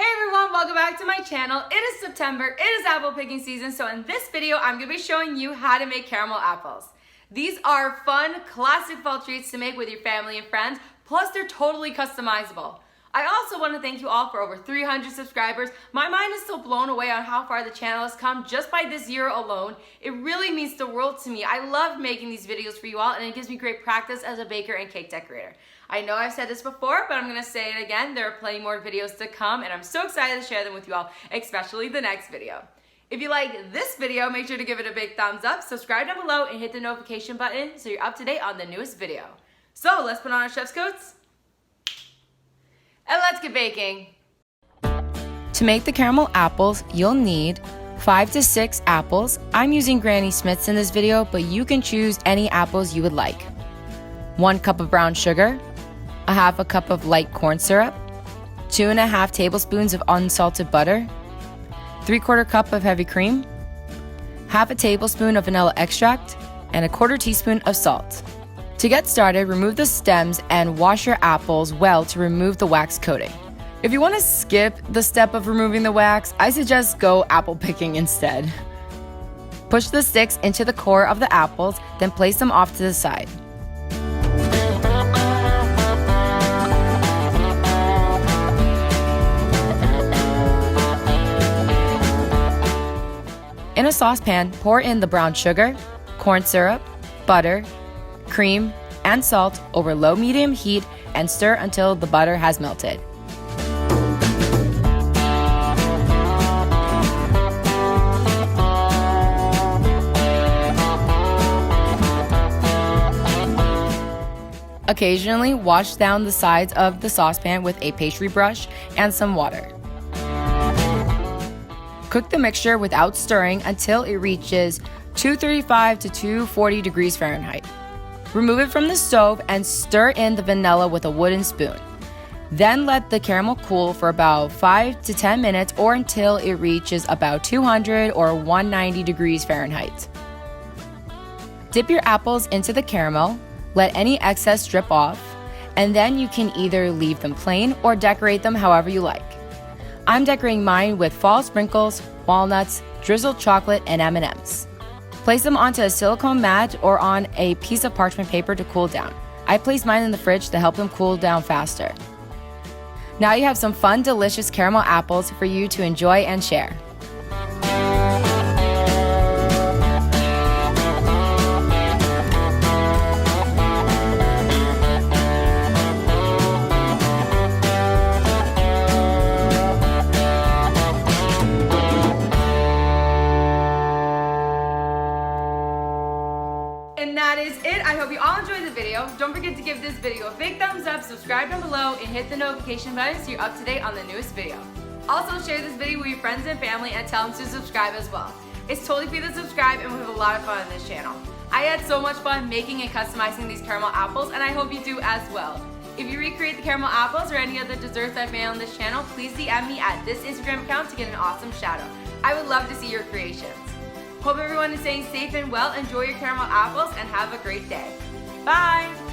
Hey everyone, welcome back to my channel. It is September, it is apple picking season, so in this video I'm going to be showing you how to make caramel apples. These are fun, classic fall treats to make with your family and friends, plus they're totally customizable. I also want to thank you all for over 300 subscribers. My mind is still blown away on how far the channel has come just by this year alone. It really means the world to me. I love making these videos for you all, and it gives me great practice as a baker and cake decorator. I know I've said this before, but I'm going to say it again. There are plenty more videos to come, and I'm so excited to share them with you all, especially the next video. If you like this video, make sure to give it a big thumbs up, subscribe down below, and hit the notification button so you're up to date on the newest video. So let's put on our chef's coats, and let's get baking. To make the caramel apples, you'll need 5 to 6 apples. I'm using Granny Smith's in this video, but you can choose any apples you would like. 1 cup of brown sugar, 1/2 cup of light corn syrup, 2.5 tablespoons of unsalted butter, 3/4 cup of heavy cream, 1/2 tablespoon of vanilla extract, and 1/4 teaspoon of salt. To get started, remove the stems and wash your apples well to remove the wax coating. If you want to skip the step of removing the wax, I suggest go apple picking instead. Push the sticks into the core of the apples, then place them off to the side. In a saucepan, pour in the brown sugar, corn syrup, butter, cream, and salt over low-medium heat and stir until the butter has melted. Occasionally, wash down the sides of the saucepan with a pastry brush and some water. Cook the mixture without stirring until it reaches 235 to 240 degrees Fahrenheit. Remove it from the stove and stir in the vanilla with a wooden spoon. Then let the caramel cool for about 5 to 10 minutes or until it reaches about 200 or 190 degrees Fahrenheit. Dip your apples into the caramel, let any excess drip off, and then you can either leave them plain or decorate them however you like. I'm decorating mine with fall sprinkles, walnuts, drizzled chocolate, and M&Ms. Place them onto a silicone mat or on a piece of parchment paper to cool down. I placed mine in the fridge to help them cool down faster. Now you have some fun, delicious caramel apples for you to enjoy and share. And that is it. I hope you all enjoyed the video. Don't forget to give this video a big thumbs up, subscribe down below, and hit the notification button so you're up to date on the newest video. Also, share this video with your friends and family and tell them to subscribe as well. It's totally free to subscribe, and we have a lot of fun on this channel. I had so much fun making and customizing these caramel apples, and I hope you do as well. If you recreate the caramel apples or any other desserts I've made on this channel, please DM me at this Instagram account to get an awesome shout out. I would love to see your creations. Hope everyone is staying safe and well. Enjoy your caramel apples and have a great day. Bye!